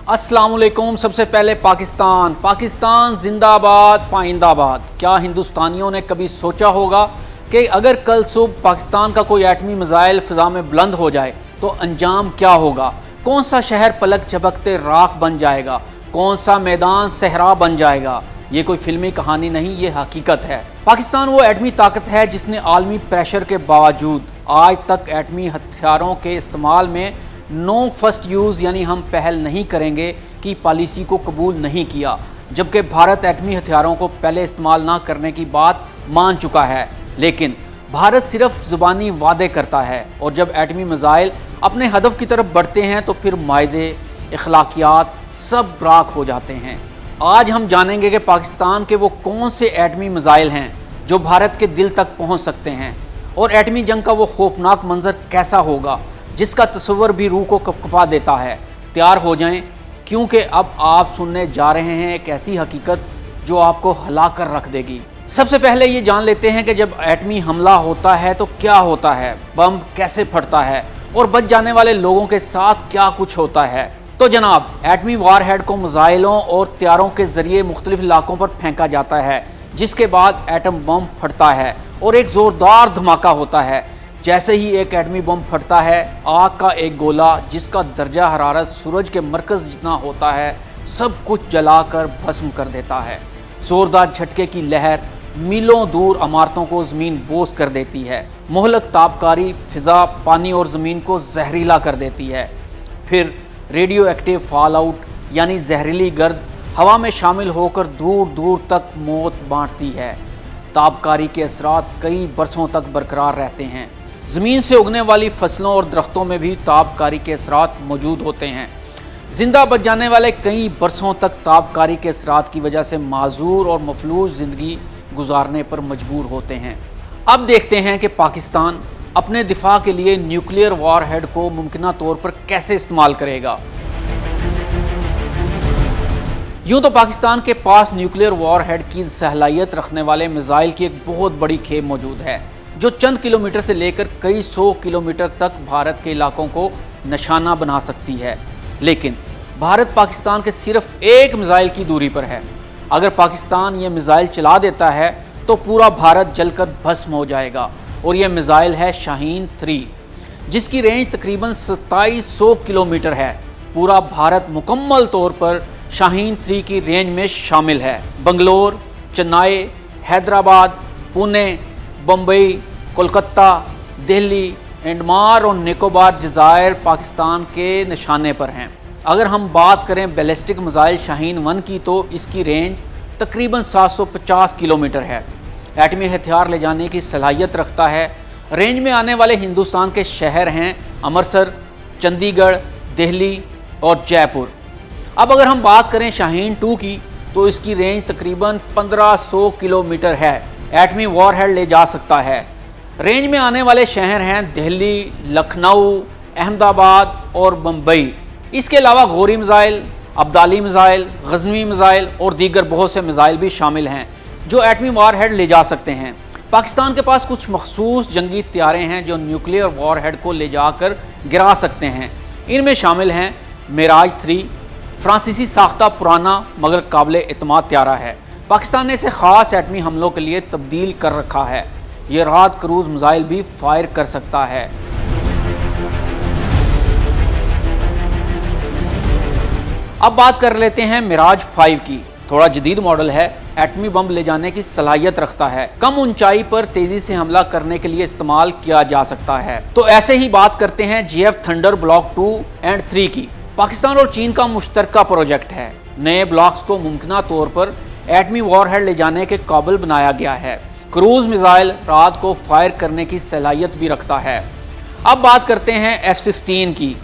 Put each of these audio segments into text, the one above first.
अस्सलाम वालेकुम। सबसे पहले पाकिस्तान जिंदाबाद पाइंदाबाद। क्या हिंदुस्तानियों ने कभी सोचा होगा कि अगर कल सुबह पाकिस्तान का कोई एटमी मिसाइल फिजा में बुलंद हो जाए तो अंजाम क्या होगा? कौन सा शहर पलक झपकते राख बन जाएगा, कौन सा मैदान सहरा बन जाएगा? ये कोई फिल्मी कहानी नहीं, ये हकीकत है। पाकिस्तान वो एटमी ताकत है जिसने आलमी प्रेशर के बावजूद आज तक एटमी हथियारों के इस्तेमाल में नो फर्स्ट यूज़ यानी हम पहल नहीं करेंगे की पॉलिसी को कबूल नहीं किया, जबकि भारत एटमी हथियारों को पहले इस्तेमाल ना करने की बात मान चुका है। लेकिन भारत सिर्फ ज़ुबानी वादे करता है और जब एटमी मिसाइल अपने हदफ की तरफ बढ़ते हैं तो फिर मायदे इखलाकियात सब राख हो जाते हैं। आज हम जानेंगे कि पाकिस्तान के वो कौन से एटमी मिसाइल हैं जो भारत के दिल तक पहुंच सकते हैं और एटमी जंग का वो खौफनाक मंजर कैसा होगा जिसका तस्वर भी रूह को कपकपा देता है। तैयार हो जाएं, क्योंकि अब आप सुनने जा रहे हैं एक ऐसी हकीकत जो आपको हिला कर रख देगी। सबसे पहले ये जान लेते हैं कि जब एटमी हमला होता है तो क्या होता है, बम कैसे फटता है और बच जाने वाले लोगों के साथ क्या कुछ होता है। तो जनाब, एटमी वारहेड को मिसाइलों और तैयारों के जरिए मुख्तलिफ इलाकों पर फेंका जाता है, जिसके बाद एटम बम फटता है और एक ज़ोरदार धमाका होता है। जैसे ही एक एटमी बम फटता है, आग का एक गोला जिसका दर्जा हरारत सूरज के मरकज़ जितना होता है सब कुछ जलाकर भस्म कर देता है। ज़ोरदार झटके की लहर मीलों दूर इमारतों को ज़मीन बोस कर देती है। मोहलक ताबकारी फिज़ा, पानी और ज़मीन को जहरीला कर देती है। फिर रेडियो एक्टिव फॉल आउट यानी जहरीली गर्द हवा में शामिल होकर दूर दूर तक मौत बांटती है। ताबकारी के असरात कई बरसों तक बरकरार रहते हैं। ज़मीन से उगने वाली फसलों और दरख्तों में भी ताबकारी के असरात मौजूद होते हैं। जिंदा बच जाने वाले कई बरसों तक ताबकारी के असरात की वजह से माजूर और मफलूज ज़िंदगी गुजारने पर मजबूर होते हैं। अब देखते हैं कि पाकिस्तान अपने दिफा के लिए न्यूक्लियर वारहेड को मुमकिन तौर पर कैसे इस्तेमाल करेगा। यूँ तो पाकिस्तान के पास न्यूक्लियर वारहेड की सलाहियत रखने वाले मिसाइल की एक बहुत बड़ी खेप मौजूद है जो चंद किलोमीटर से लेकर कई सौ किलोमीटर तक भारत के इलाकों को निशाना बना सकती है। लेकिन भारत पाकिस्तान के सिर्फ एक मिसाइल की दूरी पर है। अगर पाकिस्तान ये मिसाइल चला देता है तो पूरा भारत जलकर भस्म हो जाएगा और यह मिसाइल है शाहीन 3 जिसकी रेंज तकरीबन 2700 किलोमीटर है। पूरा भारत मुकम्मल तौर पर शाहीन 3 की रेंज में शामिल है। बंगलोर, चेन्नई, हैदराबाद, पुणे, बम्बई, कोलकाता, दिल्ली, अंडमान और निकोबार जज़ायर पाकिस्तान के निशाने पर हैं। अगर हम बात करें बैलिस्टिक मिसाइल शाहीन 1 की तो इसकी रेंज तकरीबन 750 किलोमीटर है। एटमी हथियार ले जाने की सलाहियत रखता है। रेंज में आने वाले हिंदुस्तान के शहर हैं अमृतसर, चंडीगढ़, दिल्ली और जयपुर। अब अगर हम बात करें शाहीन 2 की तो इसकी रेंज तकरीबन 1500 किलोमीटर है। एटमी वारहेड ले जा सकता है। रेंज में आने वाले शहर हैं दिल्ली, लखनऊ, अहमदाबाद और मुंबई। इसके अलावा Ghauri missile, Abdali missile, Ghazni missile और दीगर बहुत से मिसाइल भी शामिल हैं जो एटमी वारहेड ले जा सकते हैं। पाकिस्तान के पास कुछ मखसूस जंगी तैयारे हैं जो न्यूक्लियर वारहेड को ले जाकर गिरा सकते हैं। इनमें शामिल हैं मिराज 3, फ्रांसीसी साख्ता पुराना मगर काबिल एतमाद तैयारा है। पाकिस्तान ने इसे ख़ास एटमी हमलों के लिए तब्दील कर रखा है। ये रात क्रूज़ मिसाइल भी फायर कर सकता है। अब बात कर लेते हैं मिराज 5 की। थोड़ा जदीद मॉडल है, एटमी बम ले जाने की सलाहियत रखता है। कम ऊंचाई पर तेजी से हमला करने के लिए इस्तेमाल किया जा सकता है। तो ऐसे ही बात करते हैं GF थंडर ब्लॉक 2 एंड 3 की। पाकिस्तान और चीन का मुश्तरका प्रोजेक्ट है। नए ब्लॉक्स को मुमकिन तौर पर एटमी वारहेड ले जाने के काबिल बनाया गया है। क्रूज मिसाइल रात को फायर करने की सलाहियत भी रखता है। अब बात करते हैं F-16 की।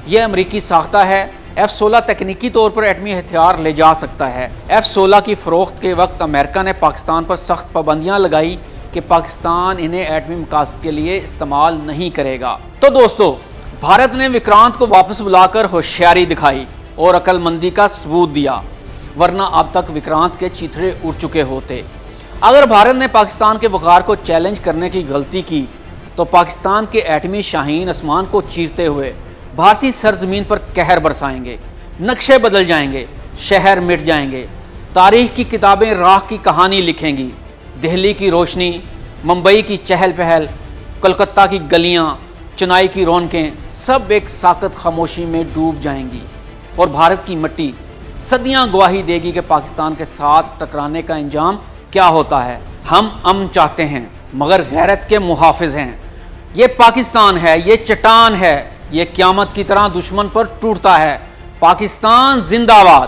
यह अमरीकी साख्ता है। F-16 तकनीकी तौर पर एटमी हथियार ले जा सकता है। F-16 की फ़रोख्त के वक्त अमेरिका ने पाकिस्तान पर सख्त पाबंदियाँ लगाई कि पाकिस्तान इन्हें एटमी मकासद के लिए इस्तेमाल नहीं करेगा। तो दोस्तों, भारत ने विक्रांत को वापस बुलाकर होशियारी दिखाई और अक्लमंदी का सबूत दिया, वरना अब तक विक्रांत के चीथड़े उड़ चुके होते। अगर भारत ने पाकिस्तान के वक़ार को चैलेंज करने की गलती की तो पाकिस्तान के एटमी शाहीन आसमान को चीरते हुए भारतीय सरजमीन पर कहर बरसाएंगे। نقشے بدل جائیں گے، شہر مٹ جائیں گے، تاریخ کی کتابیں راہ کی کہانی لکھیں گی، دہلی کی روشنی، ممبئی کی چہل پہل، کلکتہ کی گلیاں، چنائی کی رونقیں سب ایک ساکت خاموشی میں ڈوب جائیں گی، اور بھارت کی مٹی صدیاں گواہی دے گی کہ پاکستان کے ساتھ ٹکرانے کا انجام کیا ہوتا ہے۔ ہم امن چاہتے ہیں مگر غیرت کے محافظ ہیں۔ یہ پاکستان ہے، یہ چٹان ہے، یہ قیامت کی طرح دشمن پر ٹوٹتا ہے۔ پاکستان زندہ باد۔